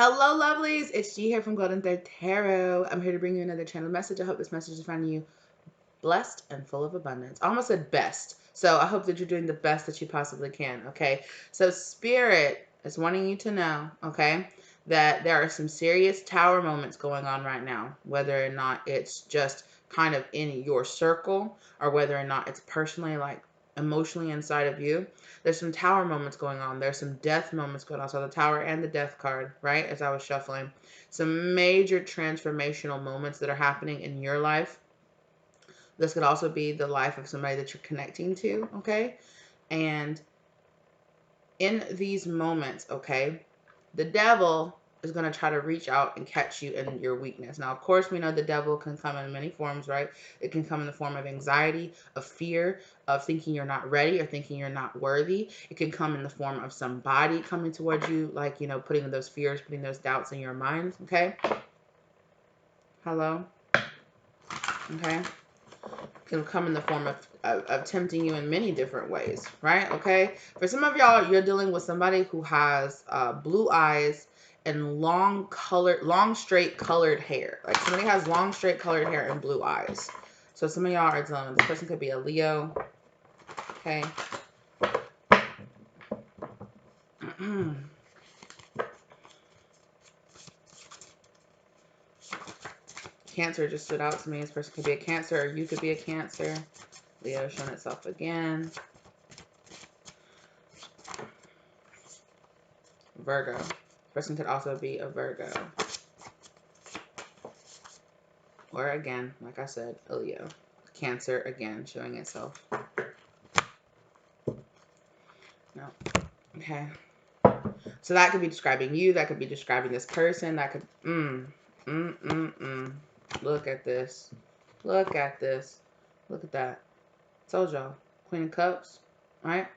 Hello, lovelies. It's G here from Golden Thread Tarot. I'm here to bring you another channel message. I hope this message is finding you blessed and full of abundance. I almost said best. So I hope that you're doing the best that you possibly can, okay? So Spirit is wanting you to know, okay, that there are some serious tower moments going on right now, whether or not it's just kind of in your circle or whether or not it's personally, like, emotionally inside of you. There's some tower moments going on. There's some death moments going on. So the tower and the death card, right, as I was shuffling. Some major transformational moments that are happening in your life. This could also be the life of somebody that you're connecting to, okay? And in these moments, okay, the devil is going to try to reach out and catch you in your weakness. Now, of course, we know the devil can come in many forms, right? It can come in the form of anxiety, of fear, of thinking you're not ready or thinking you're not worthy. It can come in the form of somebody coming towards you, like, putting those fears, putting those doubts in your mind, okay? Hello? Okay? Can come in the form of tempting you in many different ways, right? Okay. For some of y'all, you're dealing with somebody who has blue eyes and long straight colored hair. Like somebody has long straight colored hair and blue eyes. So some of y'all are dealing. This person could be a Leo. Okay. Cancer just stood out to me. This person could be a Cancer, or you could be a Cancer. Leo showing itself again. Virgo. This person could also be a Virgo. Or again, like I said, a Leo. Cancer again showing itself. No. Okay. So that could be describing you. That could be describing this person. That could... Look at this. Look at this. Look at that. Told y'all. Queen of Cups. Right?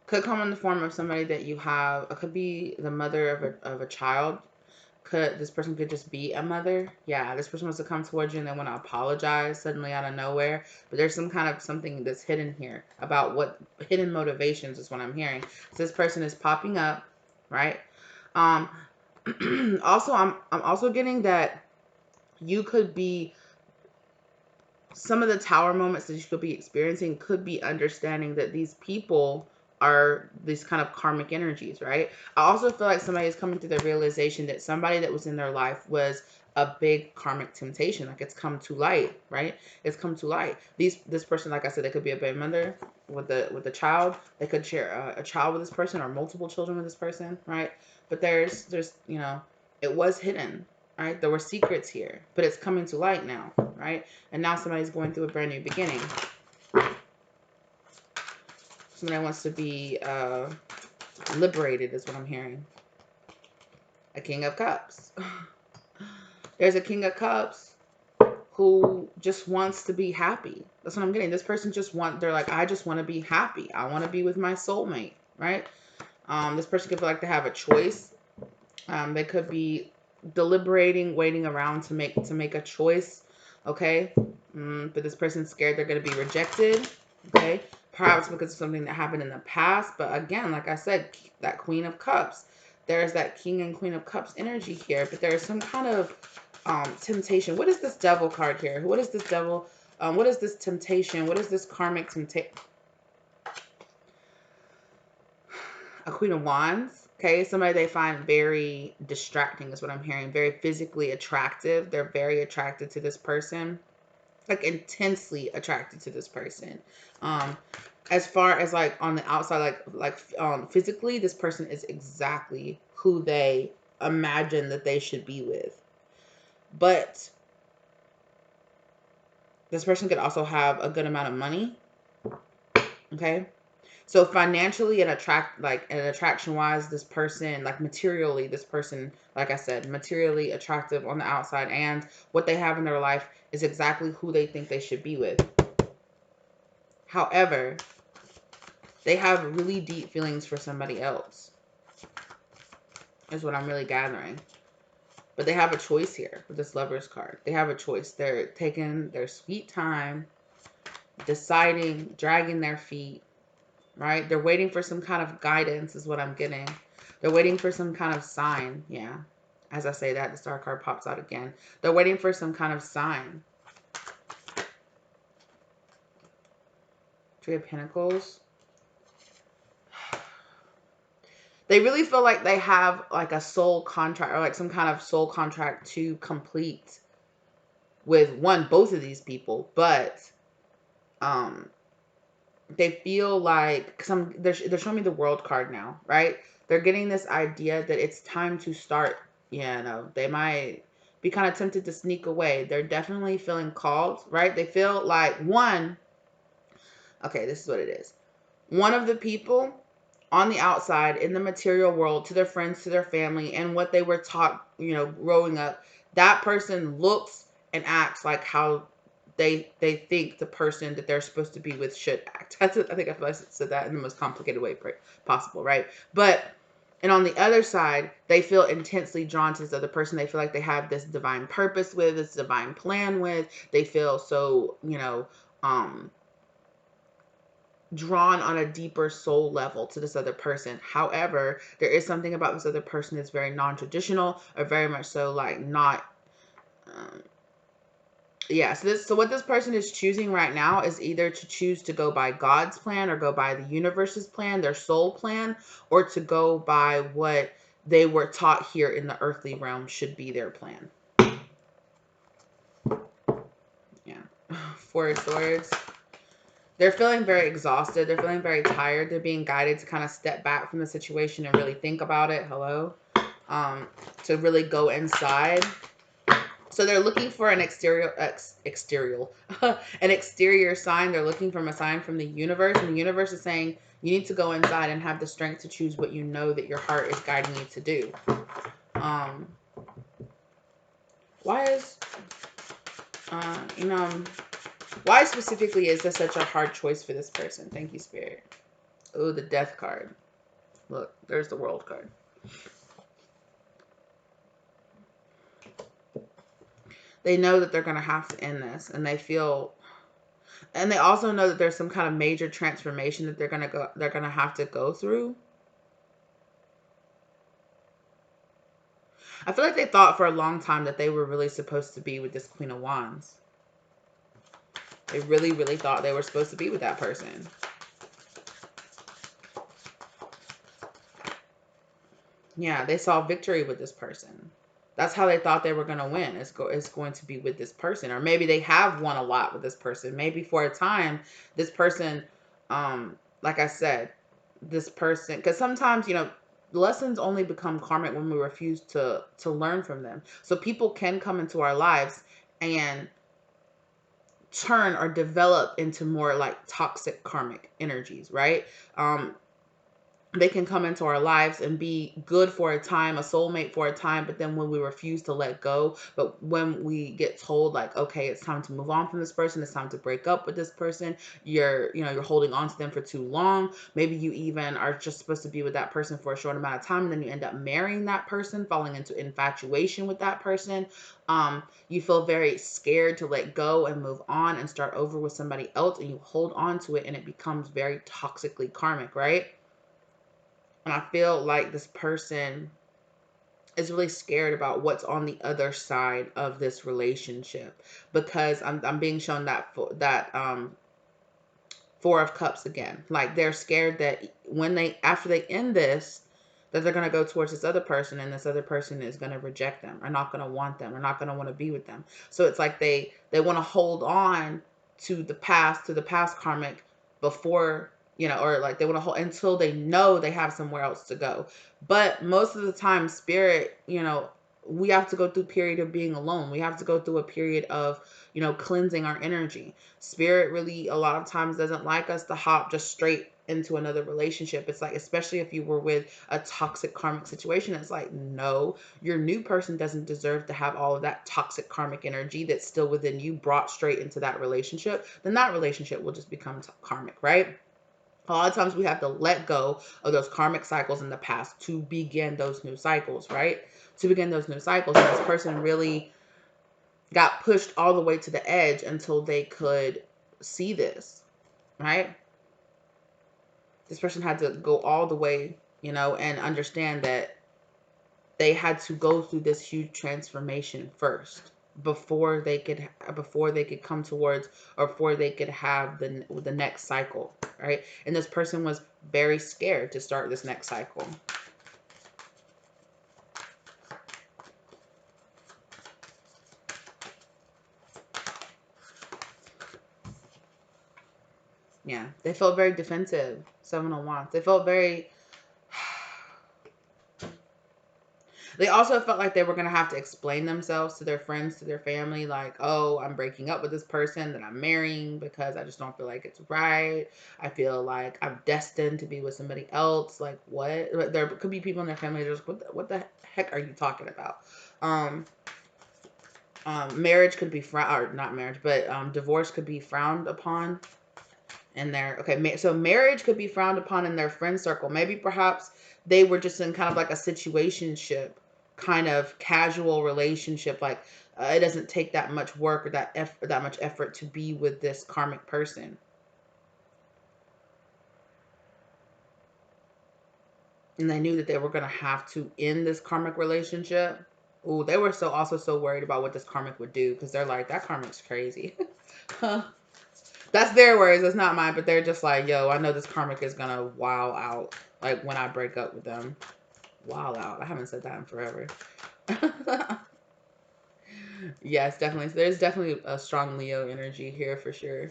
Could come in the form of somebody that you have. It could be the mother of a child. This person could just be a mother. Yeah, this person wants to come towards you and they want to apologize suddenly out of nowhere. But there's some kind of something that's hidden here about what hidden motivations is what I'm hearing. So this person is popping up, right? Also, I'm also getting that you could be, some of the tower moments that you could be experiencing could be understanding that these people are these kind of karmic energies, right? I also feel like somebody is coming to the realization that somebody that was in their life was a big karmic temptation. Like it's come to light, right? It's come to light. This person, like I said, they could be a baby mother with a child. They could share a child with this person or multiple children with this person, right? But there's it was hidden, right? There were secrets here, but it's coming to light now, right? And now somebody's going through a brand new beginning. Somebody wants to be liberated is what I'm hearing. A King of Cups. There's a King of Cups who just wants to be happy. That's what I'm getting. This person they're like, I just want to be happy. I want to be with my soulmate, right? This person could feel like they have a choice. They could be deliberating, waiting around to make a choice, okay? But this person's scared they're going to be rejected, okay? Perhaps because of something that happened in the past. But again, like I said, that Queen of Cups, there's that King and Queen of Cups energy here. But there's some kind of temptation. What is this Devil card here? What is this Devil? What is this temptation? What is this karmic temptation? A Queen of Wands. Okay, somebody they find very distracting is what I'm hearing. Very physically attractive. They're very attracted to this person. Like intensely attracted to this person. As far as like on the outside, physically, this person is exactly who they imagine that they should be with. But this person could also have a good amount of money. Okay. So financially and attraction wise, this person, like materially, this person, like I said, materially attractive on the outside, and what they have in their life is exactly who they think they should be with. However, they have really deep feelings for somebody else, is what I'm really gathering. But they have a choice here with this Lover's card. They have a choice. They're taking their sweet time, deciding, dragging their feet, right? They're waiting for some kind of guidance is what I'm getting. They're waiting for some kind of sign. Yeah. As I say that, the Star card pops out again. They're waiting for some kind of sign. Three of Pinnacles. They really feel like they have like a soul contract or like some kind of soul contract to complete with both of these people. But they feel like they're showing me the World card now, right? They're getting this idea that it's time to start. They might be kind of tempted to sneak away. They're definitely feeling called, right? They feel like okay, this is what it is. One of the people on the outside in the material world, to their friends, to their family, and what they were taught, growing up, that person looks and acts like how they think the person that they're supposed to be with should act. I think I said that in the most complicated way possible, right? And on the other side, they feel intensely drawn to this other person. They feel like they have this divine purpose with, this divine plan with. They feel so, drawn on a deeper soul level to this other person. However, there is something about this other person that's very non-traditional, or very much so like not so what this person is choosing right now is either to choose to go by God's plan or go by the universe's plan, their soul plan, or to go by what they were taught here in the earthly realm should be their plan. Yeah. Four of Swords. They're feeling very exhausted. They're feeling very tired. They're being guided to kind of step back from the situation and really think about it. Hello. To really go inside. So they're looking for an exterior an exterior sign. They're looking for a sign from the universe. And the universe is saying, you need to go inside and have the strength to choose what you know that your heart is guiding you to do. Why specifically is this such a hard choice for this person? Thank you, Spirit. Oh, the Death card. Look, there's the World card. They know that they're going to have to end this, and they also know that there's some kind of major transformation that they're going to have to go through. I feel like they thought for a long time that they were really supposed to be with this Queen of Wands. They really, really thought they were supposed to be with that person. Yeah, they saw victory with this person. That's how they thought they were going to win. It's going to be with this person. Or maybe they have won a lot with this person. Maybe for a time, this person, like I said, this person, because sometimes, lessons only become karmic when we refuse to learn from them. So people can come into our lives and turn or develop into more like toxic karmic energies, right? They can come into our lives and be good for a time, a soulmate for a time, but then when we refuse to let go, but when we get told like, okay, it's time to move on from this person, it's time to break up with this person, you're holding on to them for too long. Maybe you even are just supposed to be with that person for a short amount of time, and then you end up marrying that person, falling into infatuation with that person. You feel very scared to let go and move on and start over with somebody else, and you hold on to it, and it becomes very toxically karmic, right? And I feel like this person is really scared about what's on the other side of this relationship, because I'm being shown that Four of Cups again. Like they're scared that after they end this, that they're going to go towards this other person, and this other person is going to reject them, or not going to want them, or not going to want to be with them. So it's like they want to hold on to the past karmic before, or like they want to hold until they know they have somewhere else to go. But most of the time, Spirit, we have to go through a period of being alone. We have to go through a period of, cleansing our energy. Spirit really a lot of times doesn't like us to hop just straight into another relationship. It's like, especially if you were with a toxic karmic situation, it's like, no, your new person doesn't deserve to have all of that toxic karmic energy that's still within you brought straight into that relationship. Then that relationship will just become karmic, right? A lot of times we have to let go of those karmic cycles in the past to begin those new cycles, right? To begin those new cycles. And this person really got pushed all the way to the edge until they could see this, right? This person had to go all the way you know, and understand that they had to go through this huge transformation first before they could come towards, or before they could have the next cycle, right? And this person was very scared to start this next cycle. Yeah, they felt very defensive. Seven of Wands. They felt very. They also felt like they were going to have to explain themselves to their friends, to their family, like, oh, I'm breaking up with this person that I'm marrying because I just don't feel like it's right. I feel like I'm destined to be with somebody else. Like, what? There could be people in their family just, what the heck are you talking about? Marriage could be frowned, or not marriage, but divorce could be frowned upon in their, okay, so marriage could be frowned upon in their friend circle. Maybe perhaps they were just in kind of like a situationship, kind of casual relationship, like it doesn't take that much work or that much effort to be with this karmic person. And they knew that they were going to have to end this karmic relationship. Ooh, they were also so worried about what this karmic would do, because they're like, that karmic's crazy. That's their words. That's not mine. But they're just like, yo, I know this karmic is gonna wow out. Like when I break up with them, wow out. I haven't said that in forever. Yes, definitely. So there's definitely a strong Leo energy here for sure.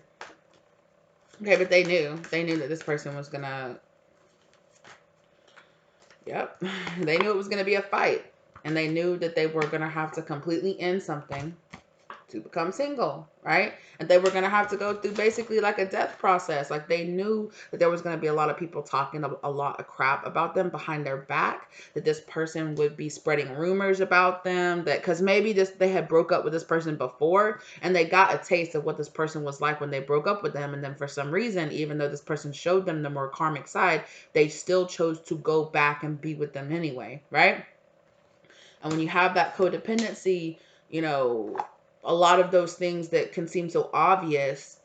Okay, but they knew that this person was gonna. Yep, they knew it was gonna be a fight, and they knew that they were gonna have to completely end something to become single, right? And they were going to have to go through basically like a death process. Like they knew that there was going to be a lot of people talking a lot of crap about them behind their back, that this person would be spreading rumors about them, that because maybe they had broke up with this person before and they got a taste of what this person was like when they broke up with them. And then for some reason, even though this person showed them the more karmic side, they still chose to go back and be with them anyway, right? And when you have that codependency, you know, a lot of those things that can seem so obvious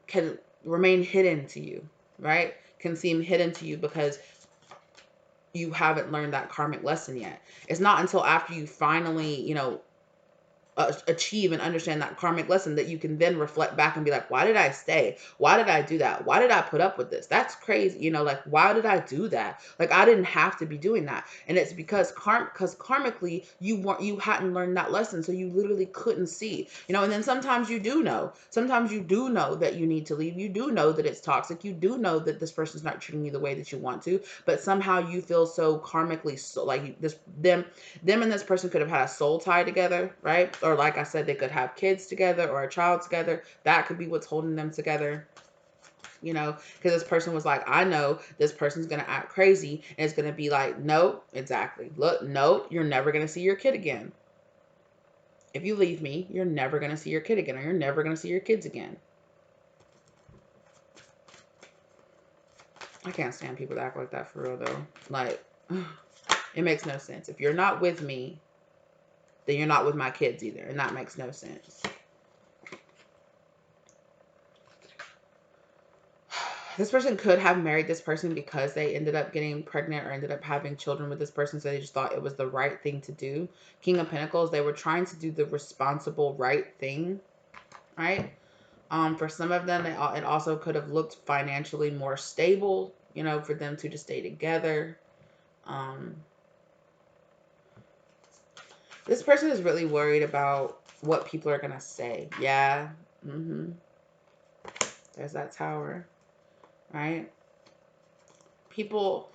can remain hidden to you, right? Can seem hidden to you because you haven't learned that karmic lesson yet. It's not until after you finally, you know, achieve and understand that karmic lesson that you can then reflect back and be like, why did I stay? Why did I do that? Why did I put up with this? That's crazy. You know, like, why did I do that? Like, I didn't have to be doing that. And it's because karmically you hadn't learned that lesson. So you literally couldn't see, you know. And then sometimes you do know that you need to leave. You do know that it's toxic. You do know that this person's not treating you the way that you want to, but somehow you feel so karmically, so like them and this person could have had a soul tie together, right? Or like I said, they could have kids together or a child together. That could be what's holding them together. You know, because this person was like, I know this person's going to act crazy. And it's going to be like, no, exactly. Look, no, you're never going to see your kid again. If you leave me, you're never going to see your kid again, or you're never going to see your kids again. I can't stand people that act like that for real, though. Like, it makes no sense. If you're not with me, then you're not with my kids either. And that makes no sense. This person could have married this person because they ended up getting pregnant or ended up having children with this person, so they just thought it was the right thing to do. King of Pentacles, they were trying to do the responsible right thing, right? For some of them, it also could have looked financially more stable, you know, for them to just stay together. This person is really worried about what people are going to say. Yeah. There's that Tower, right? People,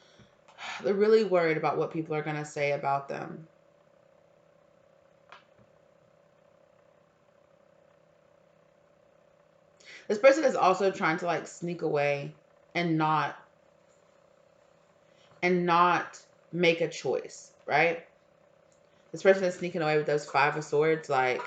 they're really worried about what people are going to say about them. This person is also trying to like sneak away and not make a choice, right? This person is sneaking away with those Five of Swords, like,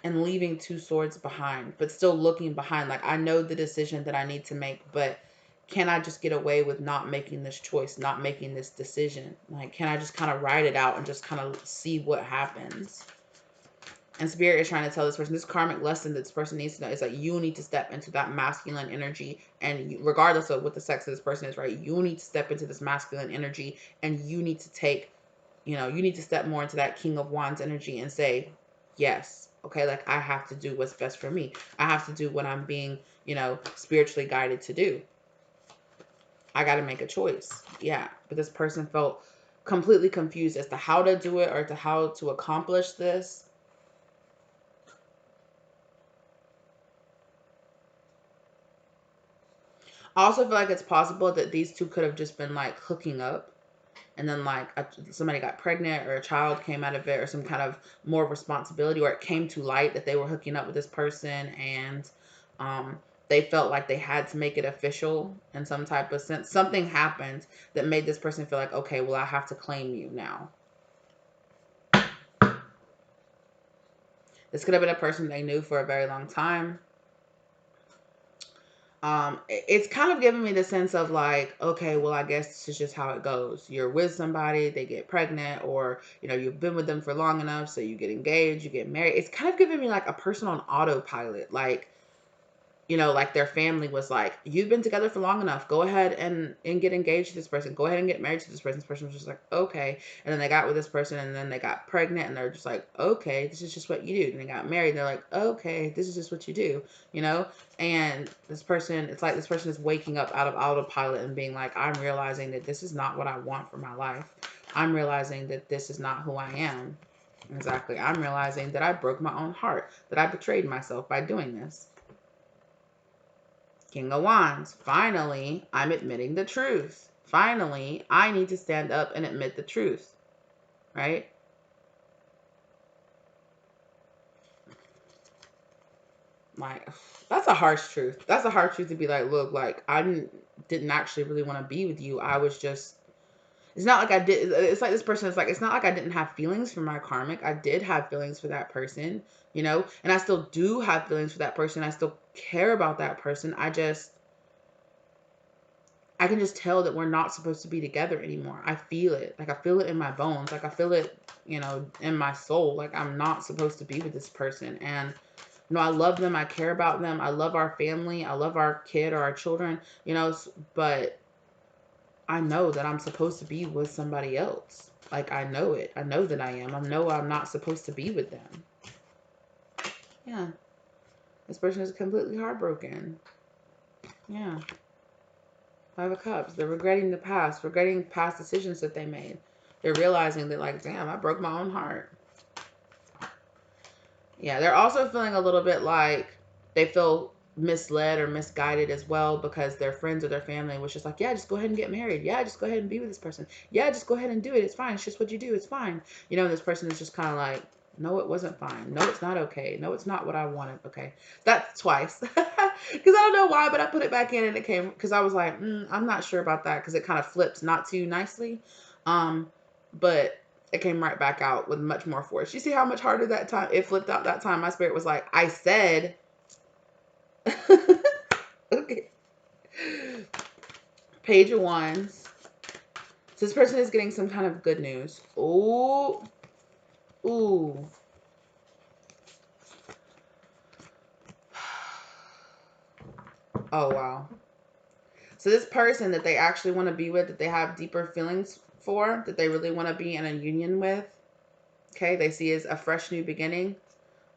and leaving two swords behind, but still looking behind. Like, I know the decision that I need to make, but can I just get away with not making this choice, not making this decision? Like, can I just kind of ride it out and just kind of see what happens? And Spirit is trying to tell this person, this karmic lesson that this person needs to know is that you need to step into that masculine energy. And regardless of what the sex of this person is, right? You need to step into this masculine energy, and you need to take, you need to step more into that King of Wands energy and say, yes, okay, like I have to do what's best for me. I have to do what I'm being, spiritually guided to do. I got to make a choice. Yeah. But this person felt completely confused as to how to do it or to how to accomplish this. I also feel like it's possible that these two could have just been like hooking up, and then like somebody got pregnant or a child came out of it, or some kind of more responsibility, or it came to light that they were hooking up with this person, and they felt like they had to make it official in some type of sense. Something happened that made this person feel like, okay, well, I have to claim you now. This could have been a person they knew for a very long time. It's kind of giving me the sense of like, okay, well, I guess this is just how it goes. You're with somebody, they get pregnant, or, you've been with them for long enough, so you get engaged, you get married. It's kind of giving me like a person on autopilot. Like, like their family was like, you've been together for long enough. Go ahead and get engaged to this person. Go ahead and get married to this person. This person was just like, okay. And then they got with this person, and then they got pregnant, and they're just like, okay, this is just what you do. And they got married, and they're like, okay, this is just what you do, And this person, it's like this person is waking up out of autopilot and being like, I'm realizing that this is not what I want for my life. I'm realizing that this is not who I am. Exactly. I'm realizing that I broke my own heart, that I betrayed myself by doing this. King of Wands. Finally, I'm admitting the truth. Finally, I need to stand up and admit the truth. Right? Like, that's a harsh truth. That's a harsh truth to be like, look, like, I didn't actually really want to be with you. I was just, it's not like I did. It's like this person is like, it's not like I didn't have feelings for my karmic. I did have feelings for that person, and I still do have feelings for that person. I still care about that person. I can just tell that we're not supposed to be together anymore. I feel it. Like, I feel it in my bones. Like, I feel it, in my soul. Like, I'm not supposed to be with this person. And, I love them. I care about them. I love our family. I love our kid or our children, but I know that I'm supposed to be with somebody else. Like, I know it. I know that I am. I know I'm not supposed to be with them. Yeah. This person is completely heartbroken. Yeah. Five of Cups. They're regretting the past, regretting past decisions that they made. They're realizing that, like, damn, I broke my own heart. Yeah, they're also feeling a little bit like they feel misled or misguided as well, because their friends or their family was just like, yeah, just go ahead and get married. Yeah, just go ahead and be with this person. Yeah, just go ahead and do it. It's fine. It's just what you do. It's fine. And this person is just kind of like, no, it wasn't fine. No, it's not okay. No, it's not what I wanted. Okay. That's twice. Because I don't know why, but I put it back in and it came, because I was like, I'm not sure about that, because it kind of flips not too nicely. But it came right back out with much more force. You see how much harder that time it flipped out that time? My spirit was like, I said. Okay. Page of Wands. So this person is getting some kind of good news. Ooh. Ooh. Oh, wow. So this person that they actually want to be with, that they have deeper feelings for, that they really want to be in a union with, okay, they see as a fresh new beginning,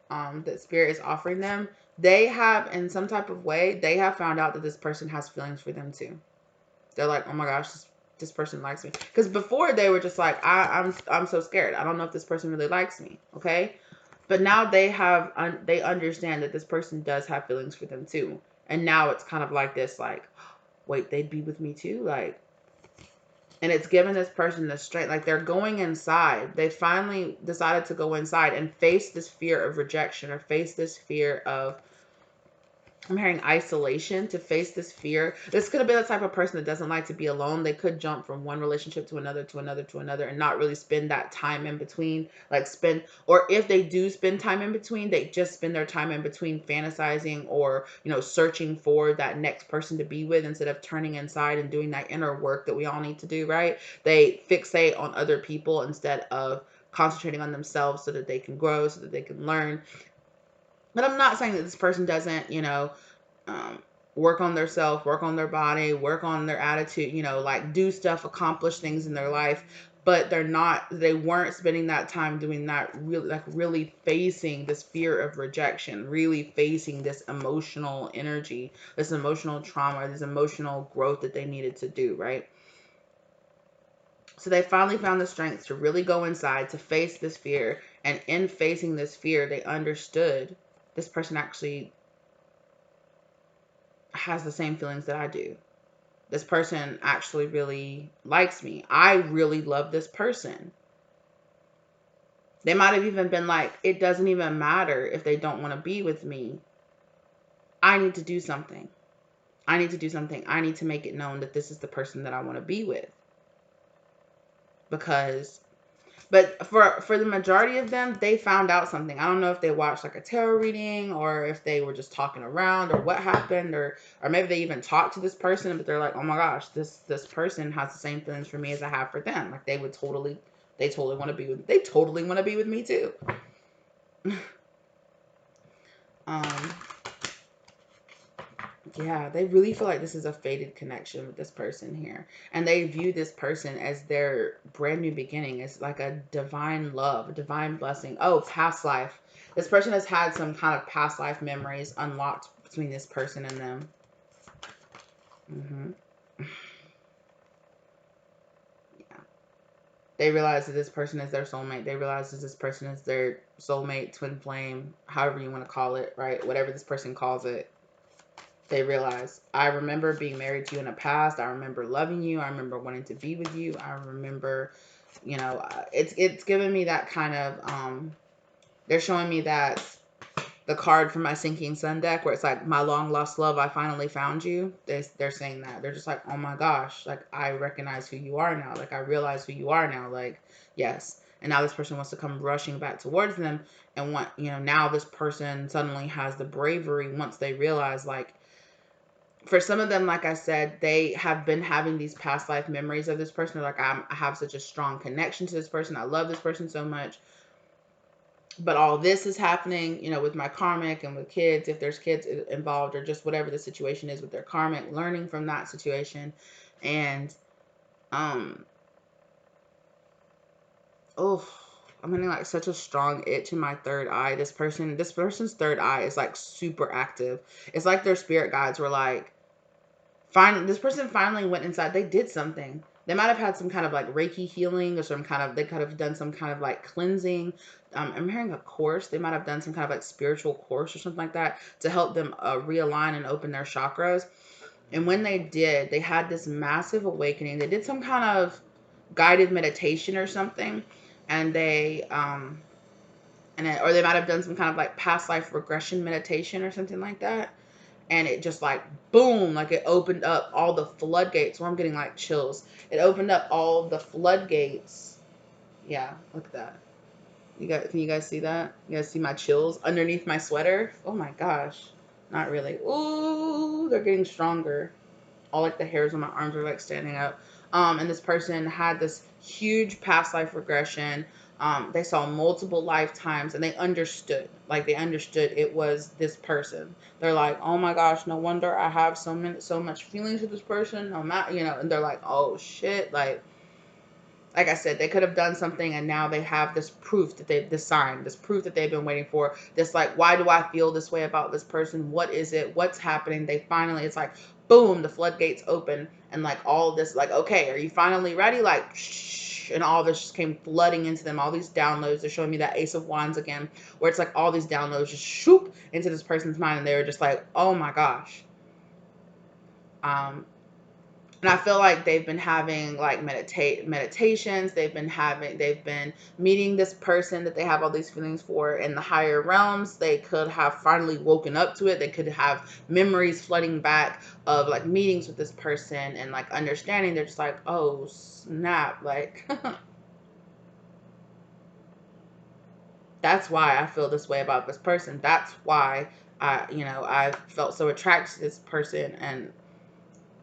that Spirit is offering them. They have, in some type of way, they have found out that this person has feelings for them too. They're like, oh my gosh, this person likes me. Because before they were just like, I'm so scared. I don't know if this person really likes me. Okay. But now they understand that this person does have feelings for them too. And now it's kind of like this, like, wait, they'd be with me too? Like, and it's given this person the strength, like they're going inside. They finally decided to go inside and face this fear of rejection, or face this fear of, I'm hearing isolation, to face this fear. This could have been the type of person that doesn't like to be alone. They could jump from one relationship to another, to another, to another, and not really spend that time in between. Or if they do spend time in between, they just spend their time in between fantasizing or, searching for that next person to be with, instead of turning inside and doing that inner work that we all need to do, right? They fixate on other people instead of concentrating on themselves so that they can grow, so that they can learn. But I'm not saying that this person doesn't, um, work on their self, work on their body, work on their attitude, like do stuff, accomplish things in their life. But they weren't spending that time doing that, really, like really facing this fear of rejection, really facing this emotional energy, this emotional trauma, this emotional growth that they needed to do, right? So they finally found the strength to really go inside, to face this fear. And in facing this fear, they understood this person actually has the same feelings that I do. This person actually really likes me. I really love this person. They might have even been like, it doesn't even matter if they don't want to be with me. I need to do something. I need to do something. I need to make it known that this is the person that I want to be with. But for the majority of them, they found out something. I don't know if they watched like a tarot reading, or if they were just talking around, or what happened, or maybe they even talked to this person, but they're like, oh my gosh, this person has the same feelings for me as I have for them. Like they totally want to be with me too. um Yeah, they really feel like this is a fated connection with this person here. And they view this person as their brand new beginning, as like a divine love, a divine blessing. Oh, past life. This person has had some kind of past life memories unlocked between this person and them. Yeah. They realize that this person is their soulmate. They realize that this person is their soulmate, twin flame, however you want to call it, right? Whatever this person calls it. They realize, I remember being married to you in the past. I remember loving you. I remember wanting to be with you. I remember, it's giving me that kind of, they're showing me that the card from my Sinking Sun deck where it's like, my long lost love, I finally found you. They're saying that. They're just like, oh my gosh, like I recognize who you are now. Like I realize who you are now. Like, yes. And now this person wants to come rushing back towards them and now this person suddenly has the bravery once they realize, like, for some of them, like I said, they have been having these past life memories of this person. Like, I have such a strong connection to this person. I love this person so much. But all this is happening, with my karmic and with kids, if there's kids involved, or just whatever the situation is with their karmic, learning from that situation. And, oh, I'm getting like such a strong itch in my third eye. This person's third eye is like super active. It's like their spirit guides were like, this person finally went inside. They did something. They might have had some kind of like Reiki healing, or they could have done some kind of like cleansing. I'm hearing a course. They might have done some kind of like spiritual course or something like that to help them realign and open their chakras. And when they did, they had this massive awakening. They did some kind of guided meditation or something. And or they might have done some kind of like past life regression meditation or something like that. And it just like boom, like it opened up all the floodgates. Well, I'm getting like chills. It opened up all the floodgates. Yeah, look at that. Can you guys see that? You guys see my chills underneath my sweater? Oh my gosh. Not really. Ooh, they're getting stronger. All like the hairs on my arms are like standing up. And this person had this huge past life regression. They saw multiple lifetimes, and they understood. Like they understood it was this person. They're like, oh my gosh, no wonder I have so much feelings for this person. No matter, and they're like, oh shit, like I said, they could have done something, and now they have this proof that this sign, this proof that they've been waiting for. This like, why do I feel this way about this person? What is it? What's happening? It's like, boom, the floodgates open, and like all this, like, okay, are you finally ready? Like, shh, and all this just came flooding into them. All these downloads. They're showing me that Ace of Wands again, where it's like all these downloads just shoop into this person's mind, and they were just like, oh my gosh. And I feel like they've been having like meditations. They've been meeting this person that they have all these feelings for in the higher realms. They could have finally woken up to it. They could have memories flooding back of like meetings with this person and like understanding. They're just like, oh snap, like that's why I feel this way about this person. That's why I felt so attracted to this person.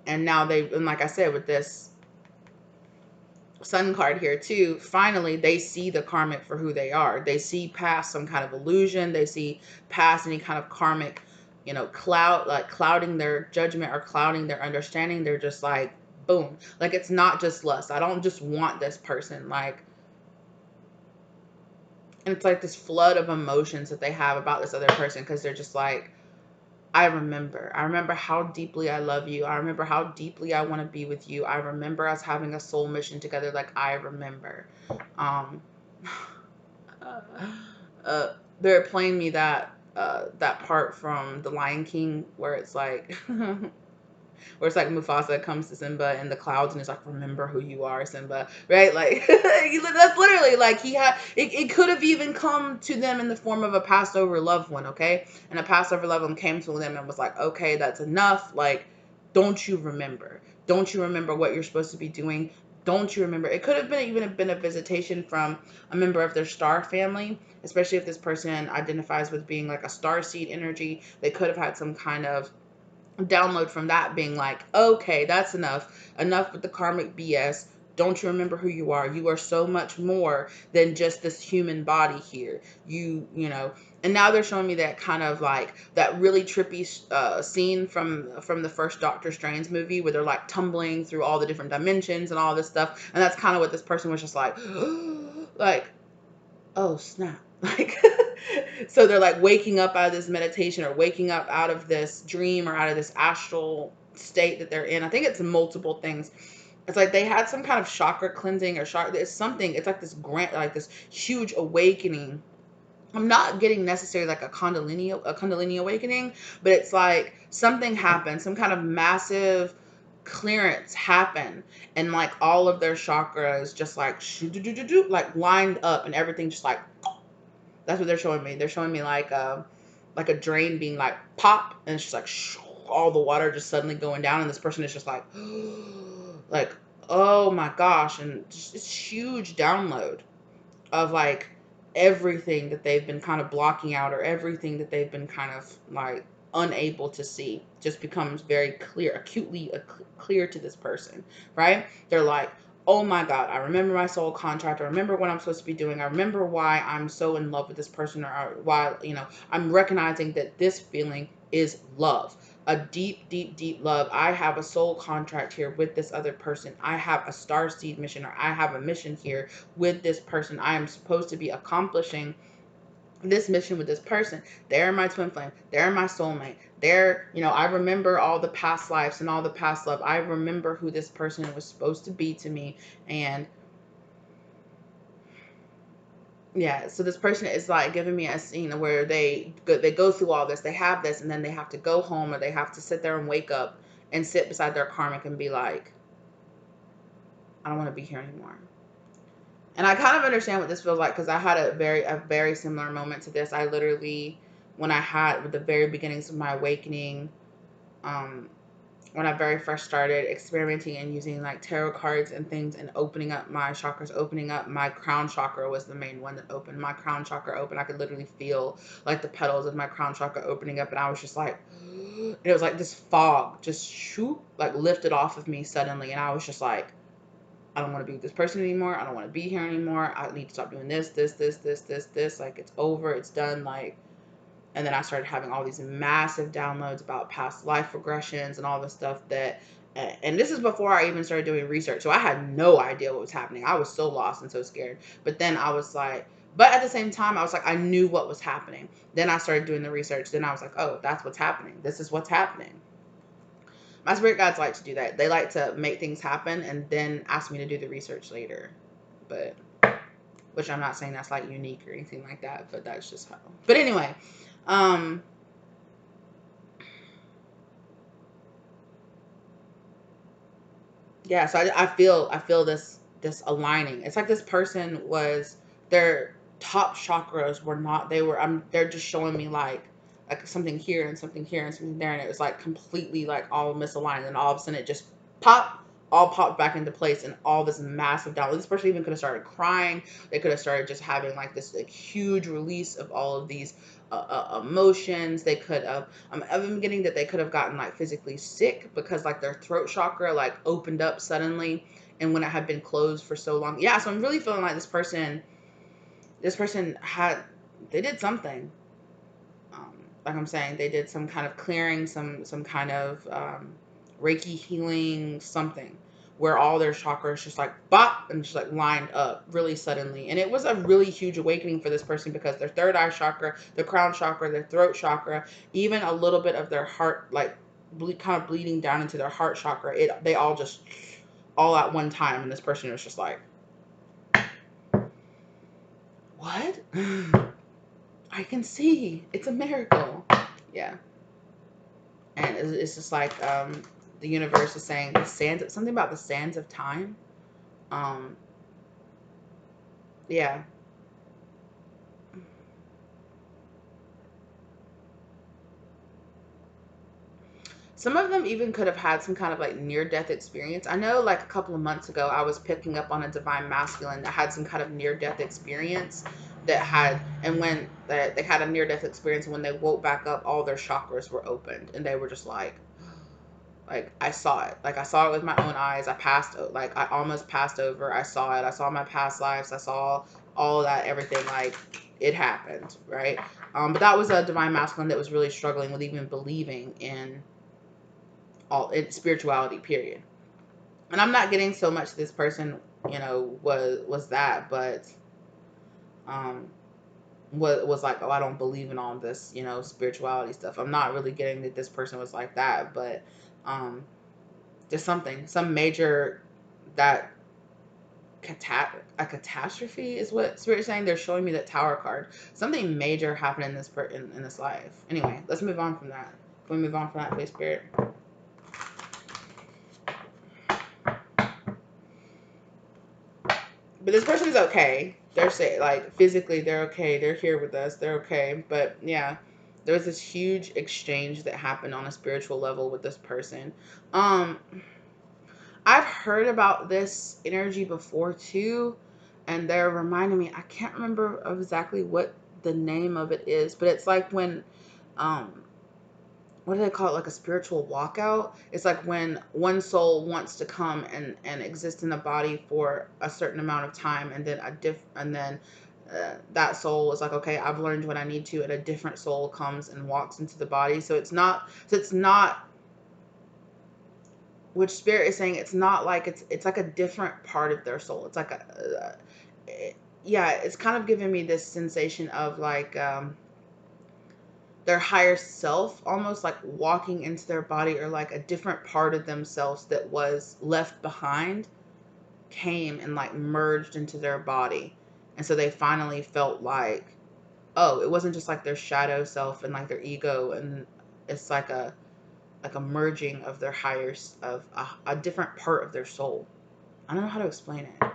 And now and like I said, with this Sun card here too. Finally, they see the karmic for who they are. They see past some kind of illusion. They see past any kind of karmic, clouding their judgment or clouding their understanding. They're just like, boom. Like, it's not just lust. I don't just want this person. Like, and it's like this flood of emotions that they have about this other person, because they're just like, I remember how deeply I love you. I remember how deeply I want to be with you. I remember us having a soul mission together. Like, I remember. Um, uh, they're playing me that part from The Lion King where it's like, where it's like Mufasa comes to Simba in the clouds and it's like, remember who you are, Simba, right? Like, that's literally like, it could have even come to them in the form of a passed over loved one, okay? And a passed over loved one came to them and was like, okay, that's enough. Like, don't you remember? Don't you remember what you're supposed to be doing? Don't you remember? It could have been even been a visitation from a member of their star family, especially if this person identifies with being like a star seed energy. They could have had some kind of download from that, being like, okay, that's enough with the karmic BS. Don't you remember who you are? You are so much more than just this human body here. You know. And now they're showing me that kind of like that really trippy scene from the first Doctor Strange movie where they're like tumbling through all the different dimensions and all this stuff, and that's kind of what this person was just like like, oh snap. Like, so they're like waking up out of this meditation or waking up out of this dream or out of this astral state that they're in. I think it's multiple things. It's like they had some kind of chakra cleansing or chakra. It's something. It's like this grant, like this huge awakening. I'm not getting necessarily like a Kundalini awakening, but it's like something happened, some kind of massive clearance happened, and like all of their chakras just like like lined up, and everything just like, that's what they're showing me. They're showing me like a drain being like pop, and it's just like all the water just suddenly going down, and this person is just like like, oh my gosh, and just this huge download of like everything that they've been kind of blocking out, or everything that they've been kind of like unable to see, just becomes very clear, acutely clear to this person, right? They're like, oh my God, I remember my soul contract. I remember what I'm supposed to be doing. I remember why I'm so in love with this person, or why, I'm recognizing that this feeling is love, a deep, deep, deep love. I have a soul contract here with this other person. I have a star seed mission, or I have a mission here with this person. I am supposed to be accomplishing this mission with this person. They're my twin flame. They're my soulmate. I remember all the past lives and all the past love. I remember who this person was supposed to be to me. And yeah, so this person is like giving me a scene where they go through all this. They have this, and then they have to go home, or they have to sit there and wake up and sit beside their karmic and be like, I don't want to be here anymore. And I kind of understand what this feels like, because I had a very similar moment to this. I literally, when I had with the very beginnings of my awakening, um, when I very first started experimenting and using like tarot cards and things and opening up my chakras, opening up my crown chakra was the main one that opened. My crown chakra open. I could literally feel like the petals of my crown chakra opening up, and I was just like, and it was like this fog just shoot, like lifted off of me suddenly, and I was just like, I don't want to be with this person anymore. I don't want to be here anymore. I need to stop doing this. Like, it's over. It's done. Like, and then I started having all these massive downloads about past life regressions and all this stuff and this is before I even started doing research. So I had no idea what was happening. I was so lost and so scared. But then I was like, but at the same time, I was like, I knew what was happening. Then I started doing the research. Then I was like, oh, that's what's happening. This is what's happening. My spirit guides like to do that. They like to make things happen and then ask me to do the research later. But, which I'm not saying that's like unique or anything like that, but that's just how. But anyway, yeah, so I feel this aligning. It's like this person was, their top chakras were not, they're just showing me like something here and something here and something there, and it was like completely like all misaligned, and all of a sudden it just all popped back into place, and all this massive download. This person even could have started crying. They could have started just having like this like huge release of all of these emotions. They could have, I'm getting that they could have gotten like physically sick, because like their throat chakra like opened up suddenly, and when it had been closed for so long. Yeah, so I'm really feeling like this person they did something. Like I'm saying, they did some kind of clearing, some kind of Reiki healing, something where all their chakras just like bop and just like lined up really suddenly. And it was a really huge awakening for this person because their third eye chakra, their crown chakra, their throat chakra, even a little bit of their heart, like kind of bleeding down into their heart chakra, they all just all at one time. And this person was just like, what? I can see. It's a miracle. Yeah. And it's just like the universe is saying the sands, something about the sands of time. Um, yeah. Some of them even could have had some kind of like near death experience. I know like a couple of months ago, I was picking up on a divine masculine that had some kind of near death experience and when they had a near death experience, when they woke back up, all their chakras were opened and they were just like I saw it. Like I saw it with my own eyes. I almost passed over. I saw it. I saw my past lives. I saw all of that, everything. Like it happened, right? But that was a divine masculine that was really struggling with even believing in spirituality, period. And I'm not getting so much this person, was that, but um was like, oh, I don't believe in all this, spirituality stuff. I'm not really getting that this person was like that, but um just some major that a catastrophe is what spirit's saying. They're showing me that Tower card. Something major happened in in this life. Anyway, let's move on from that. Can we move on from that, please, spirit? But this person is okay. They're saying, like, physically they're okay. They're here with us. They're okay. But yeah, there was this huge exchange that happened on a spiritual level with this person. Um, I've heard about this energy before too, and they're reminding me. I can't remember exactly what the name of it is, but it's like when, um, what do they call it? Like a spiritual walkout. It's like when one soul wants to come and exist in a body for a certain amount of time, and then that soul is like, okay, I've learned what I need to, and a different soul comes and walks into the body. So it's not which spirit is saying, it's not like it's like a different part of their soul. It's like yeah, it's kind of giving me this sensation of like their higher self almost like walking into their body, or like a different part of themselves that was left behind came and like merged into their body. And so they finally felt like, oh, it wasn't just like their shadow self and like their ego, and it's like a merging of their of a different part of their soul. I don't know how to explain it.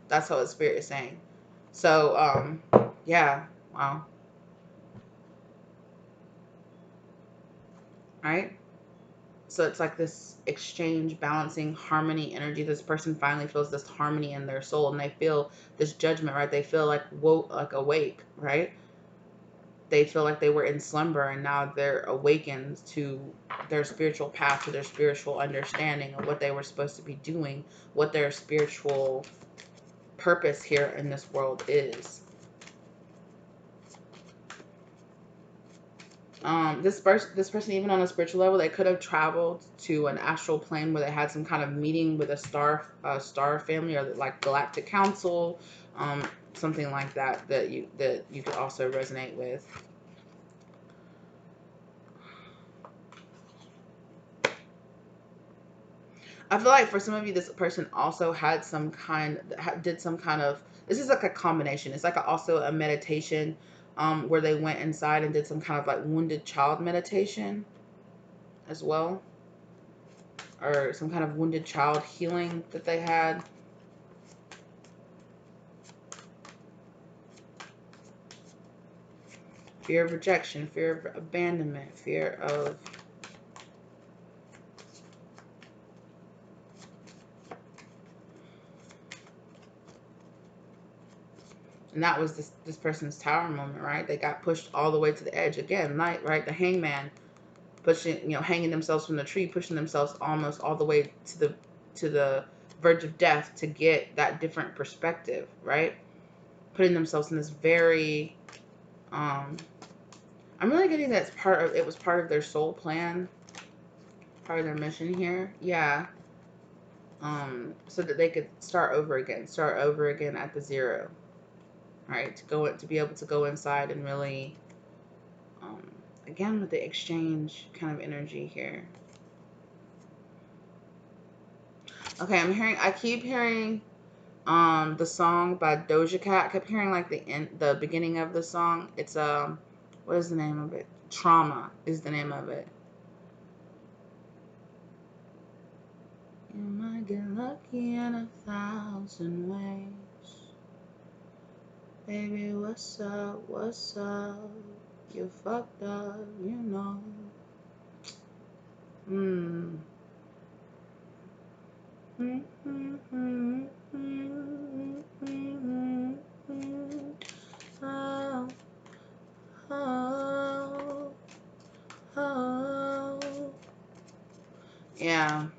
That's what spirit is saying. So yeah, wow. Right. So it's like this exchange, balancing, harmony, energy. This person finally feels this harmony in their soul, and they feel this judgment, right? They feel like like awake, right? They feel like they were in slumber, and now they're awakened to their spiritual path, to their spiritual understanding of what they were supposed to be doing, what their spiritual purpose here in this world is. This person, even on a spiritual level, they could have traveled to an astral plane where they had some kind of meeting with a star family, or like galactic council, something like that that you could also resonate with. I feel like for some of you, this person also had did some kind of, this is like a combination. It's like also a meditation, where they went inside and did some kind of like wounded child meditation as well, or some kind of wounded child healing that they had. Fear of rejection, fear of abandonment, fear of and that was this person's tower moment, right? They got pushed all the way to the edge again, right? The hangman pushing, hanging themselves from the tree, pushing themselves almost all the way to the verge of death to get that different perspective, right? Putting themselves in this very, I'm really getting that it was part of their soul plan, part of their mission here. Yeah. So that they could start over again at the zero, right? To be able to go inside and really, again, with the exchange kind of energy here. Okay, I keep hearing, the song by Doja Cat. I kept hearing like the beginning of the song. It's, what is the name of it? Trauma is the name of it. You might get lucky in 1,000 ways. Baby, what's up? What's up? You fucked up, you know. Oh, oh, oh. Yeah. I'm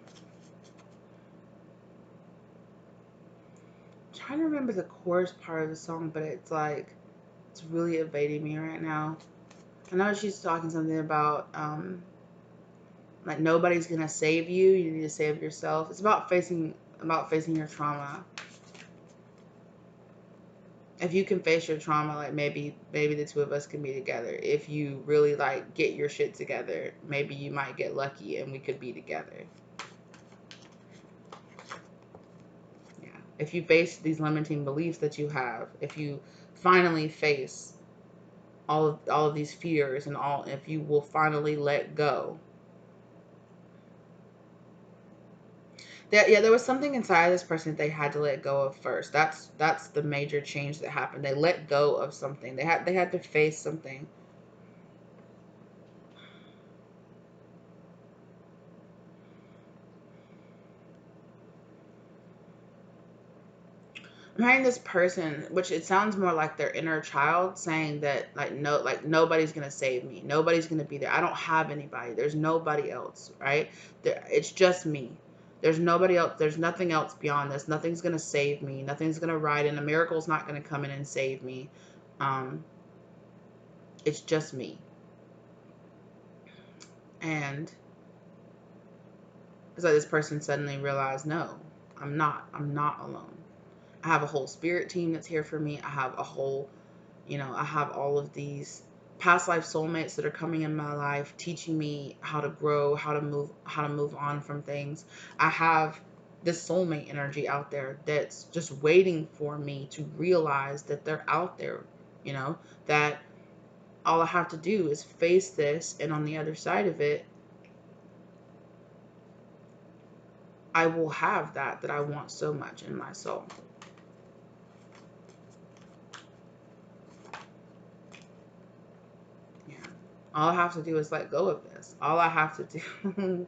trying to remember the chorus part of the song, but it's like, it's really evading me right now. I know she's talking something about, like, nobody's gonna save you. You need to save yourself. It's about facing your trauma. If you can face your trauma, like, maybe the two of us can be together. If you really, like, get your shit together, maybe you might get lucky and we could be together. Yeah. If you face these limiting beliefs that you have, if you finally face all of these fears and if you will finally let go. There was something inside this person that they had to let go of first. That's the major change that happened. They let go of something. They had to face something. I'm hearing this person, which it sounds more like their inner child, saying that, like, no, like, nobody's gonna save me. Nobody's gonna be there. I don't have anybody. There's nobody else, right? It's just me. There's nobody else. There's nothing else beyond this. Nothing's gonna save me. Nothing's gonna ride in. A miracle's not gonna come in and save me. It's just me. And it's like this person suddenly realized, no, I'm not alone. I have a whole spirit team that's here for me. I have a whole, I have all of these past life soulmates that are coming in my life, teaching me how to grow, how to move on from things. I have this soulmate energy out there that's just waiting for me to realize that they're out there, that all I have to do is face this, and on the other side of it, I will have that I want so much in my soul. Yeah. All I have to do is let go of this. All I have to do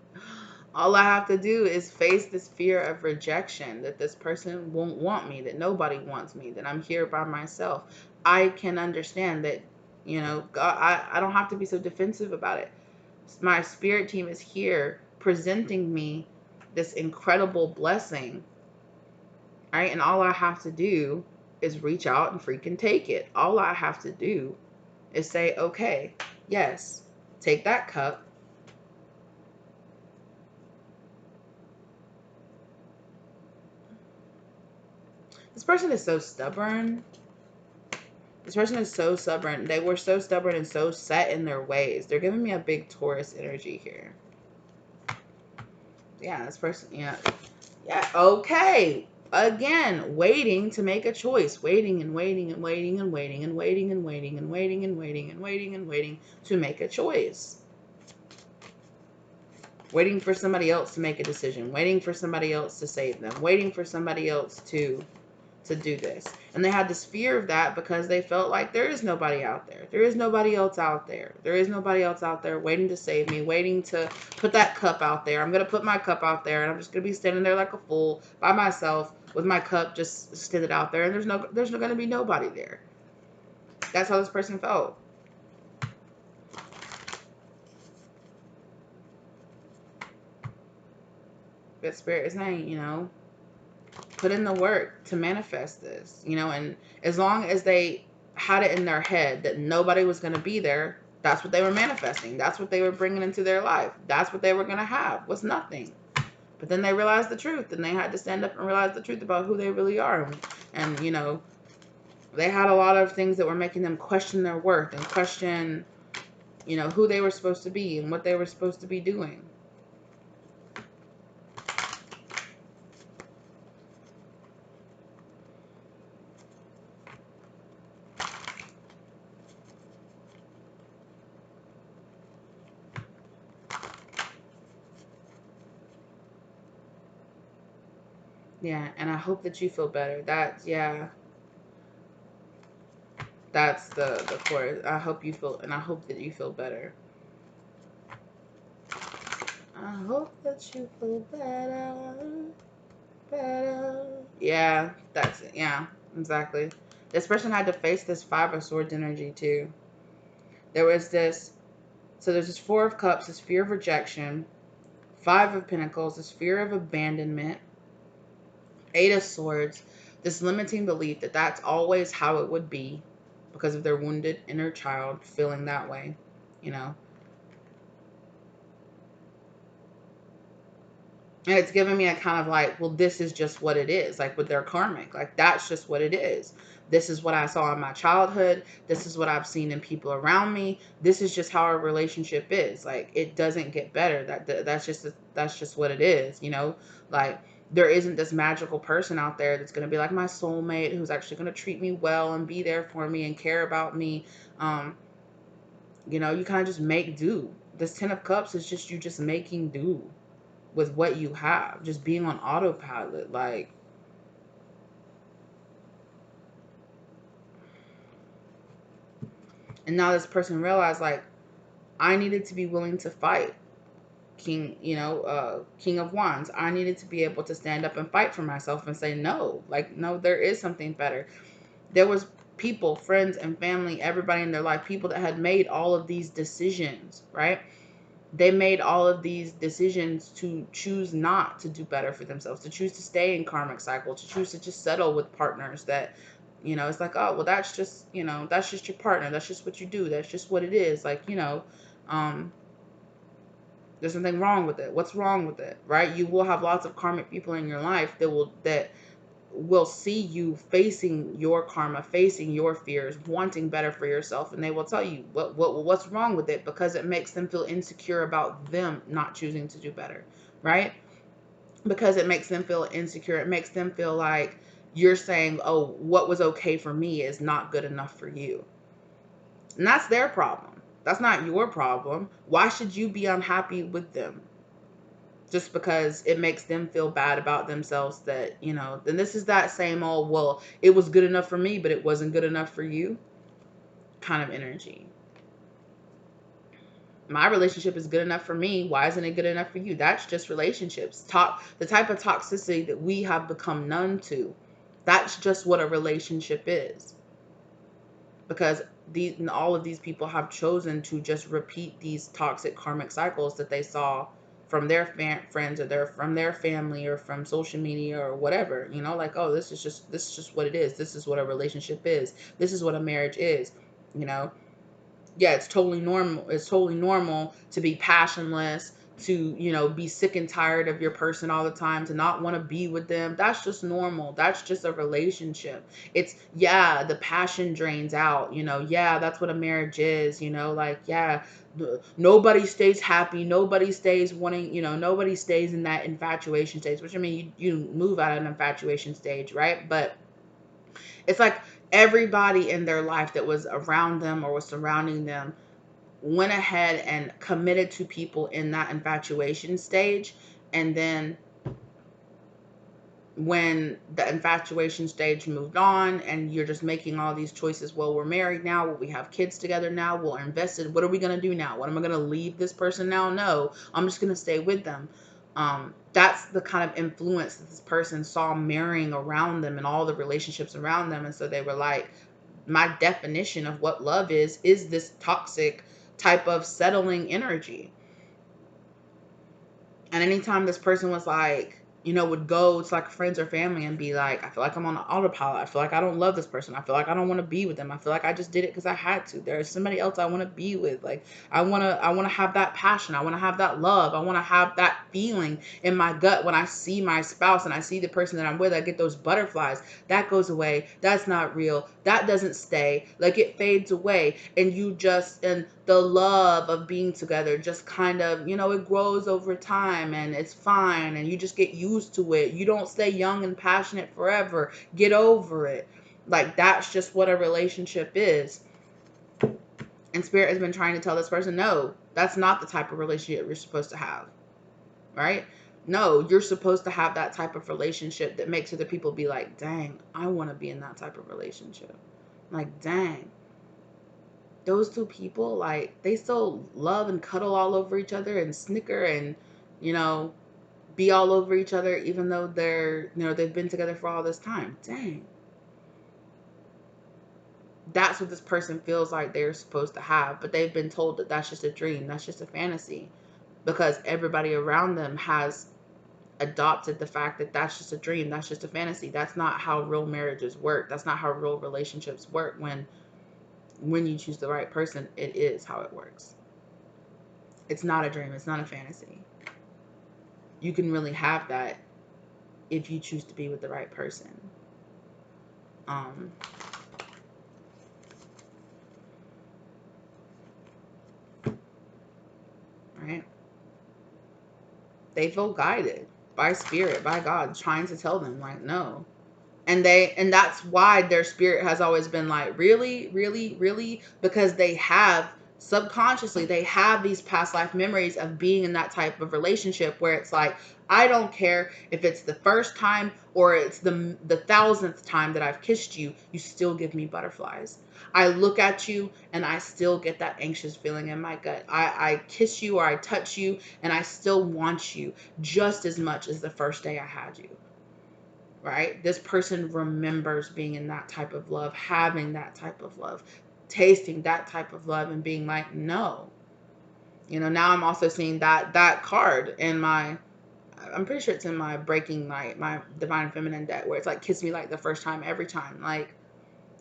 all I have to do is face this fear of rejection, that this person won't want me, that nobody wants me, that I'm here by myself. I can understand that, God, I don't have to be so defensive about it. My spirit team is here presenting me this incredible blessing, right? And all I have to do is reach out and freaking take it. All I have to do is say, okay, yes, take that cup. This person is so stubborn. This person is so stubborn. They were so stubborn and so set in their ways. They're giving me a big Taurus energy here. Yeah, this person, yeah. Yeah, okay. Again, waiting to make a choice. Waiting and waiting and waiting and waiting and waiting and waiting and waiting and waiting and waiting and waiting to make a choice. Waiting for somebody else to make a decision. Waiting for somebody else to save them. Waiting for somebody else to do this. And they had this fear of that because they felt like there is nobody out there. There is nobody else out there. There is nobody else out there waiting to save me, waiting to put that cup out there. I'm going to put my cup out there, and I'm just going to be standing there like a fool by myself with my cup just extended out there, and there's going to be nobody there. That's how this person felt. That spirit is saying, put in the work to manifest this, you know, and as long as they had it in their head that nobody was going to be there, that's what they were manifesting. That's what they were bringing into their life. That's what they were going to have, was nothing. But then they realized the truth, and they had to stand up and realize the truth about who they really are. And you know, they had a lot of things that were making them question their worth and question, you know, who they were supposed to be and what they were supposed to be doing. Yeah, and I hope that you feel better. Yeah, that's the core. I hope you feel, and I hope that you feel better. I hope that you feel better, better. Yeah, that's it. Yeah, exactly. This person had to face this Five of Swords energy too. There was this, so there's this Four of Cups, this fear of rejection, Five of Pentacles, this fear of abandonment, Eight of Swords, this limiting belief that that's always how it would be because of their wounded inner child feeling that way, you know. And it's giving me a kind of like, well, this is just what it is, like with their karmic. Like, that's just what it is. This is what I saw in my childhood. This is what I've seen in people around me. This is just how our relationship is. Like, it doesn't get better. That's just what it is, you know? Like, there isn't this magical person out there that's going to be like my soulmate who's actually going to treat me well and be there for me and care about me. You know, you kind of just make do. This Ten of Cups is just you just making do with what you have, just being on autopilot. Like, and now this person realized, like, I needed to be willing to fight. King, you know, King of Wands, I needed to be able to stand up and fight for myself and say no. Like, no, there is something better. There was people, friends and family, everybody in their life, people that had made all of these decisions, right? They made all of these decisions to choose not to do better for themselves, to choose to stay in karmic cycle, to choose to just settle with partners that, you know, it's like, oh, well, that's just, you know, that's just your partner. That's just what you do. That's just what it is. Like, you know, um, there's nothing wrong with it. What's wrong with it, right? You will have lots of karmic people in your life that will see you facing your karma, facing your fears, wanting better for yourself, and they will tell you what's wrong with it, because it makes them feel insecure about them not choosing to do better, right? Because it makes them feel insecure. It makes them feel like you're saying, oh, what was okay for me is not good enough for you. And that's their problem. That's not your problem. Why should you be unhappy with them? Just because it makes them feel bad about themselves, that, you know, then this is that same old, well, it was good enough for me, but it wasn't good enough for you kind of energy. My relationship is good enough for me. Why isn't it good enough for you? That's just relationships. The type of toxicity that we have become numb to. That's just what a relationship is. Because all of these people have chosen to just repeat these toxic karmic cycles that they saw from their friends, or from their family, or from social media, or whatever, you know, like, oh, this is just what it is. This is what a relationship is. This is what a marriage is, you know. Yeah, it's totally normal. It's totally normal to be passionless, to, you know, be sick and tired of your person all the time, to not want to be with them. That's just normal. That's just a relationship. It's, yeah, the passion drains out, you know. Yeah, that's what a marriage is, you know. Like, yeah, nobody stays happy. Nobody stays wanting, you know, nobody stays in that infatuation stage, which, I mean, you move out of an infatuation stage, right? But it's like everybody in their life that was around them or was surrounding them went ahead and committed to people in that infatuation stage. And then when the infatuation stage moved on, and you're just making all these choices, well, we're married now, well, we have kids together now, we're invested, what are we going to do now? What, am I going to leave this person now? No, I'm just going to stay with them. That's the kind of influence that this person saw marrying around them and all the relationships around them. And so they were like, my definition of what love is this toxic type of settling energy. And anytime this person was like, you know, would go to like friends or family and be like, I feel like I'm on autopilot. I feel like I don't love this person. I feel like I don't want to be with them. I feel like I just did it because I had to. There's somebody else I want to be with. Like I want to have that passion. I want to have that love. I want to have that feeling in my gut when I see my spouse and I see the person that I'm with. I get those butterflies. That goes away. That's not real. That doesn't stay. Like it fades away, and you just, and the love of being together just kind of, you know, it grows over time and it's fine and you just get used to it. You don't stay young and passionate forever. Get over it. Like that's just what a relationship is. And Spirit has been trying to tell this person, no, that's not the type of relationship you're supposed to have. Right? No, you're supposed to have that type of relationship that makes other people be like, dang, I want to be in that type of relationship. Like, dang, those two people, like, they still love and cuddle all over each other and snicker and, you know, be all over each other, even though they're, you know, they've been together for all this time. Dang. That's what this person feels like they're supposed to have, but they've been told that that's just a dream, that's just a fantasy, because everybody around them has adopted the fact that that's just a dream, that's just a fantasy. That's not how real marriages work. That's not how real relationships work. When you choose the right person, it is how it works. It's not a dream, it's not a fantasy. You can really have that if you choose to be with the right person. Right? They feel guided by Spirit, by God, trying to tell them, like, no. And that's why their spirit has always been like, really, really, really, because they have subconsciously, they have these past life memories of being in that type of relationship where it's like, I don't care if it's the first time or it's the thousandth time that I've kissed you, you still give me butterflies. I look at you and I still get that anxious feeling in my gut. I kiss you or I touch you and I still want you just as much as the first day I had you. Right? This person remembers being in that type of love, having that type of love, tasting that type of love and being like, no. You know, now I'm also seeing that card in my, I'm pretty sure it's in my Breaking Light, my Divine Feminine deck, where it's like, kiss me like the first time, every time. Like,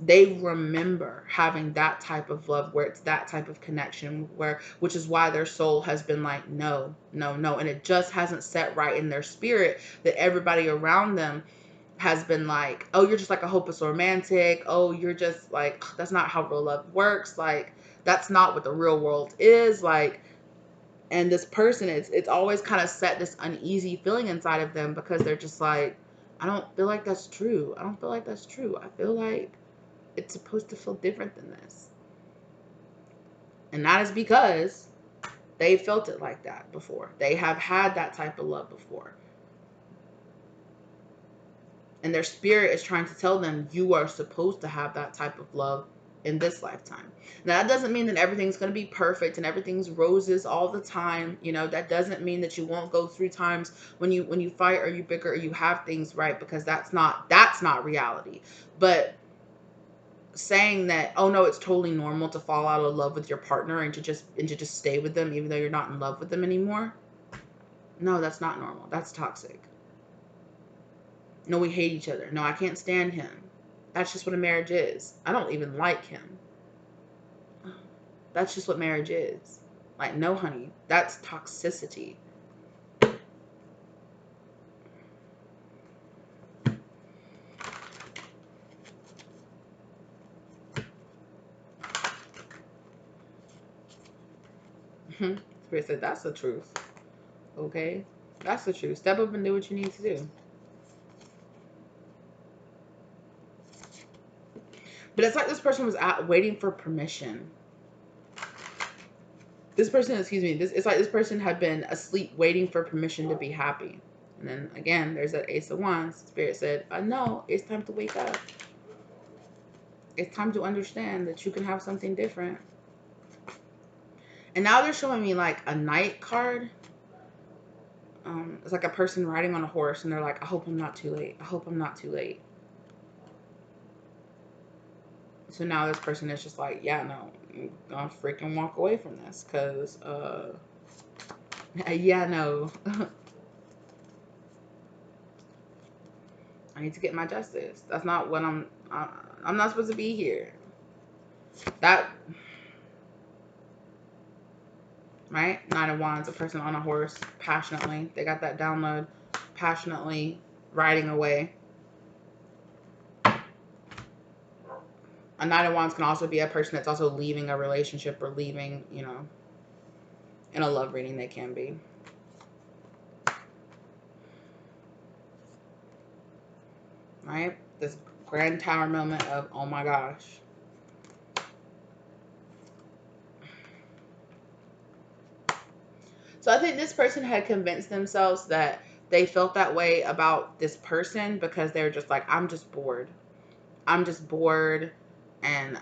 they remember having that type of love where it's that type of connection, where, which is why their soul has been like, no, no, no. And it just hasn't set right in their spirit that everybody around them has been like, oh, you're just like a hopeless romantic. Oh, you're just like, that's not how real love works. Like, that's not what the real world is. Like, and this person, it's always kind of set this uneasy feeling inside of them because they're just like, I don't feel like that's true. I don't feel like that's true. I feel like it's supposed to feel different than this. And that is because they felt it like that before. They have had that type of love before. And their spirit is trying to tell them, you are supposed to have that type of love in this lifetime. Now, that doesn't mean that everything's going to be perfect and everything's roses all the time. You know, that doesn't mean that you won't go through times when you fight or you bicker or you have things right, because that's not reality. But saying that, oh no, it's totally normal to fall out of love with your partner and to just stay with them even though you're not in love with them anymore. No, that's not normal. That's toxic. No, we hate each other. No, I can't stand him. That's just what a marriage is. I don't even like him. That's just what marriage is. Like, no, honey, that's toxicity. Spirit said, that's the truth. Okay? That's the truth. Step up and do what you need to do. But it's like this person was waiting for permission. This person, excuse me, it's like this person had been asleep waiting for permission to be happy. And then again, there's that Ace of Wands. Spirit said, no, it's time to wake up. It's time to understand that you can have something different. And now they're showing me like a Knight card. It's like a person riding on a horse and they're like, I hope I'm not too late. I hope I'm not too late. So now this person is just like, yeah, no, I'm gonna freaking walk away from this because, yeah, no. I need to get my justice. That's not what I'm not supposed to be here. That, right? Nine of Wands, a person on a horse, passionately. They got that download, passionately riding away. A Nine of Wands can also be a person that's also leaving a relationship or leaving, you know, in a love reading they can be. Right? This grand tower moment of, oh my gosh. So I think this person had convinced themselves that they felt that way about this person because they're just like, I'm just bored. I'm just bored. And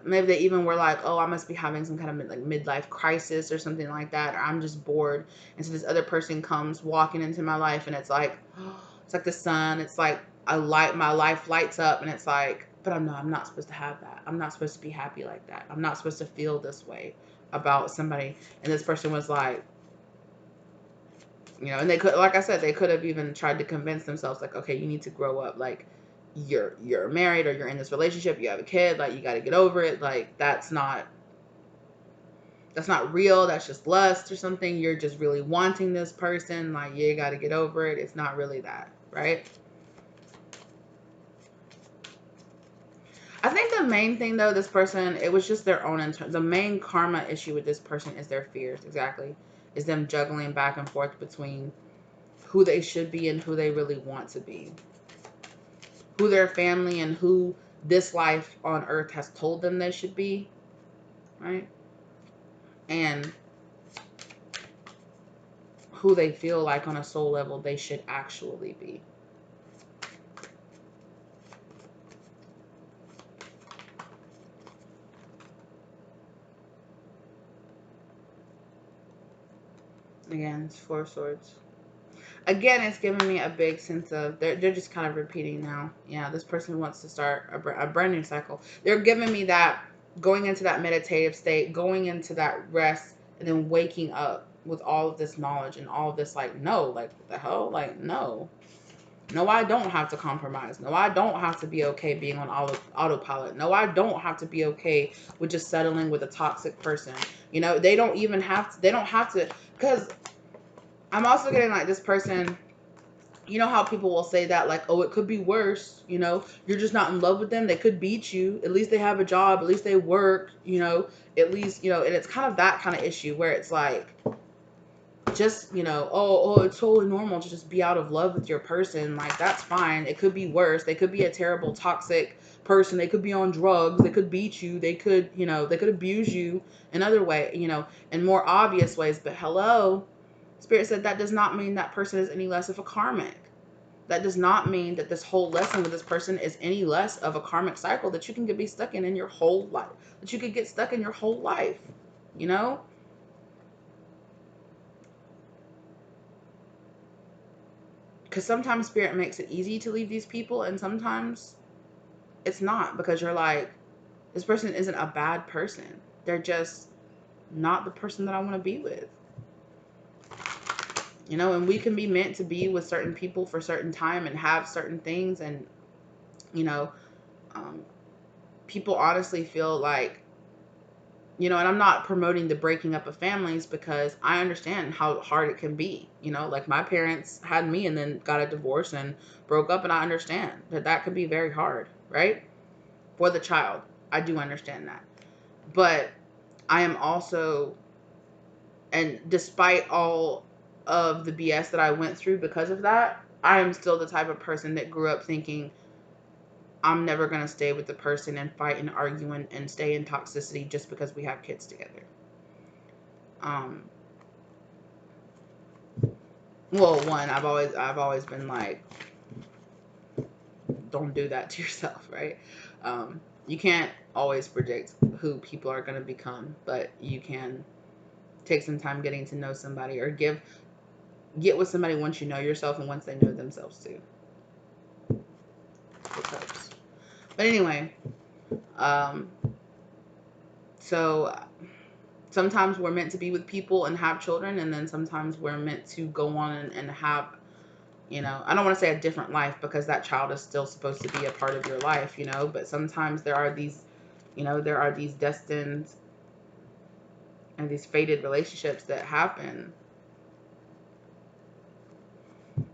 maybe they even were like, oh, I must be having some kind of like midlife crisis or something like that. Or I'm just bored. And so this other person comes walking into my life and it's like the sun. It's like my life lights up and it's like, but I'm not supposed to have that. I'm not supposed to be happy like that. I'm not supposed to feel this way about somebody. And this person was like, you know, and they could, like I said, they could have even tried to convince themselves like, okay, you need to grow up. Like you're married or you're in this relationship, you have a kid, like you got to get over it. Like that's not real. That's just lust or something. You're just really wanting this person. Like you got to get over it. It's not really that, right? I think the main thing though, this person, it was just their own the main karma issue with this person is their fears. Exactly. Is them juggling back and forth between who they should be and who they really want to be. Who their family and who this life on earth has told them they should be, right? And who they feel like on a soul level they should actually be. Again, it's Four of Swords. Again, it's giving me a big sense of, they're just kind of repeating now. Yeah, this person wants to start a brand new cycle. They're giving me that, going into that meditative state, going into that rest, and then waking up with all of this knowledge and all of this, like, no, like, what the hell? Like, no. No, I don't have to compromise. No, I don't have to be okay being on autopilot. No, I don't have to be okay with just settling with a toxic person. You know, they don't have to, because I'm also getting like this person, you know how people will say that, like, oh, it could be worse, you know, you're just not in love with them, they could beat you, at least they have a job, at least they work, you know, at least, you know, and it's kind of that kind of issue where it's like, just, you know, oh, it's totally normal to just be out of love with your person, like, that's fine. It could be worse. They could be a terrible, toxic person. They could be on drugs. They could beat you. They could, you know, they could abuse you in other way, you know, in more obvious ways. But hello, Spirit said that does not mean that person is any less of a karmic. That does not mean that this whole lesson with this person is any less of a karmic cycle that you can be stuck in your whole life, that you could get stuck in your whole life, you know? Because sometimes Spirit makes it easy to leave these people, and sometimes it's not, because you're like, this person isn't a bad person. They're just not the person that I want to be with. You know, and we can be meant to be with certain people for certain time and have certain things. And, you know, people honestly feel like, you know, and I'm not promoting the breaking up of families, because I understand how hard it can be. You know, like my parents had me and then got a divorce and broke up, and I understand that that could be very hard, right? For the child. I do understand that. But I am also, and despite all of the BS that I went through because of that, I am still the type of person that grew up thinking, I'm never going to stay with the person and fight and argue and stay in toxicity just because we have kids together. Well, one, I've always been like, don't do that to yourself, right? You can't always predict who people are going to become, but you can take some time getting to know somebody, or get with somebody once you know yourself and once they know themselves too. But anyway, so sometimes we're meant to be with people and have children, and then sometimes we're meant to go on and have, you know, I don't want to say a different life, because that child is still supposed to be a part of your life, you know, but sometimes there are these, you know, there are these destined and these fated relationships that happen.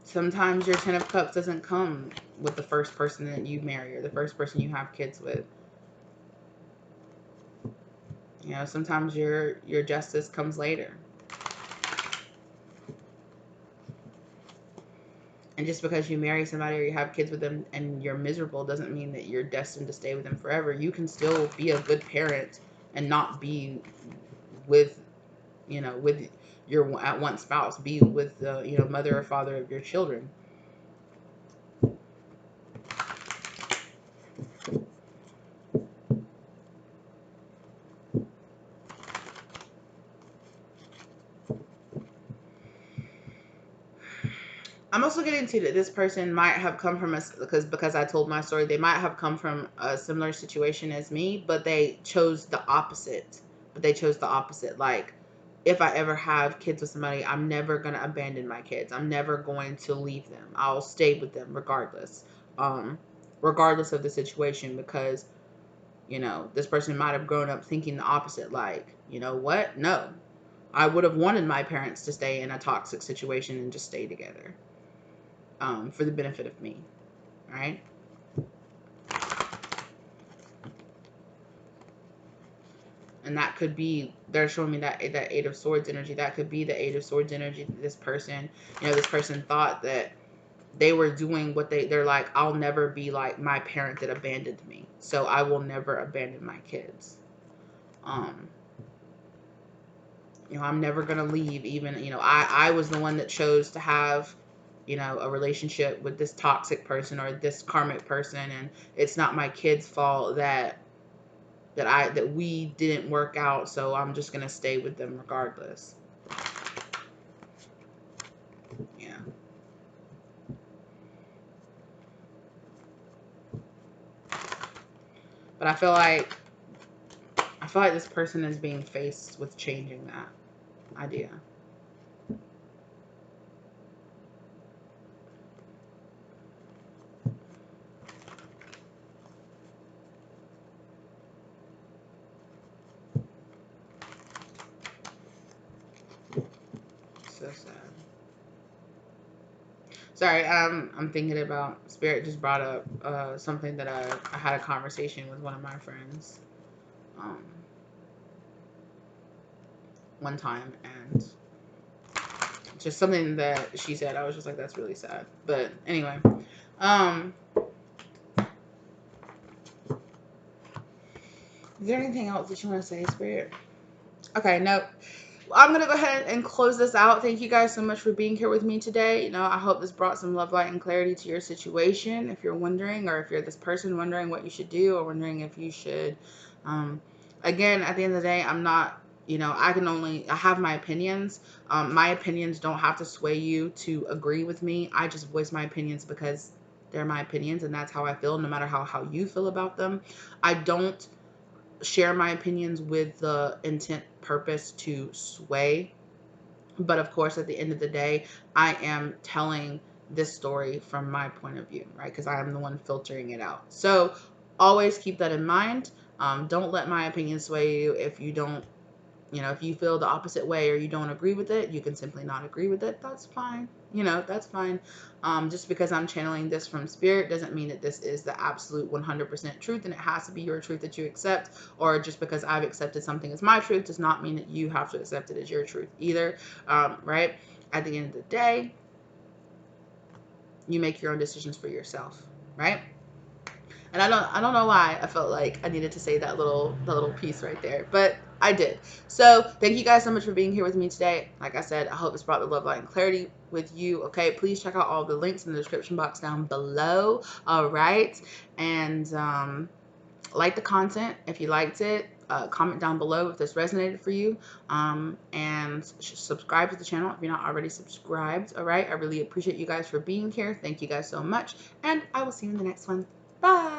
Sometimes your 10 of Cups doesn't come with the first person that you marry or the first person you have kids with. You know, sometimes your justice comes later. And just because you marry somebody or you have kids with them and you're miserable doesn't mean that you're destined to stay with them forever. You can still be a good parent and not be with, you know, with your at one spouse. Be with the, you know, mother or father of your children. I'm also getting to that this person might have come from us because I told my story. They might have come from a similar situation as me, but they chose the opposite. Like, if I ever have kids with somebody, I'm never gonna abandon my kids. I'm never going to leave them. I'll stay with them regardless, regardless of the situation. Because, you know, this person might have grown up thinking the opposite. Like, you know what? No, I would have wanted my parents to stay in a toxic situation and just stay together. For the benefit of me, right? And that could be, they're showing me that Eight of Swords energy. That could be the Eight of Swords energy. This person, you know, this person thought that they were doing what they're like, I'll never be like my parent that abandoned me, so I will never abandon my kids. You know, I'm never gonna leave. Even, you know, I was the one that chose to have, you know, a relationship with this toxic person or this karmic person, and it's not my kids' fault that we didn't work out, so I'm just gonna stay with them regardless. Yeah. But I feel like this person is being faced with changing that idea. So sad. Sorry, I'm thinking about, Spirit just brought up something that I had a conversation with one of my friends one time, and just something that she said, I was just like, that's really sad. But anyway, is there anything else that you want to say, Spirit? Okay, no. I'm going to go ahead and close this out. Thank you guys so much for being here with me today. You know, I hope this brought some love, light, and clarity to your situation. If you're wondering, or if you're this person wondering what you should do, or wondering if you should, again, at the end of the day, I'm not, you know, I have my opinions. My opinions don't have to sway you to agree with me. I just voice my opinions because they're my opinions, and that's how I feel, no matter how you feel about them. I don't share my opinions with the intent purpose to sway, but of course at the end of the day, I am telling this story from my point of view, right? Because I am the one filtering it out. So always keep that in mind. Don't let my opinion sway you. If you don't, you know, if you feel the opposite way or you don't agree with it, you can simply not agree with it. That's fine. You know, that's fine. Just because I'm channeling this from Spirit doesn't mean that this is the absolute 100% truth and it has to be your truth that you accept. Or just because I've accepted something as my truth does not mean that you have to accept it as your truth either. Right? At the end of the day, you make your own decisions for yourself. Right? And I don't know why I felt like I needed to say that little piece right there, but I did. So thank you guys so much for being here with me today. Like I said, I hope this brought the love, light, and clarity with you. Okay, please check out all the links in the description box down below. All right, and like the content if you liked it. Comment down below if this resonated for you, and subscribe to the channel if you're not already subscribed. All right, I really appreciate you guys for being here. Thank you guys so much, and I will see you in the next one. Bye.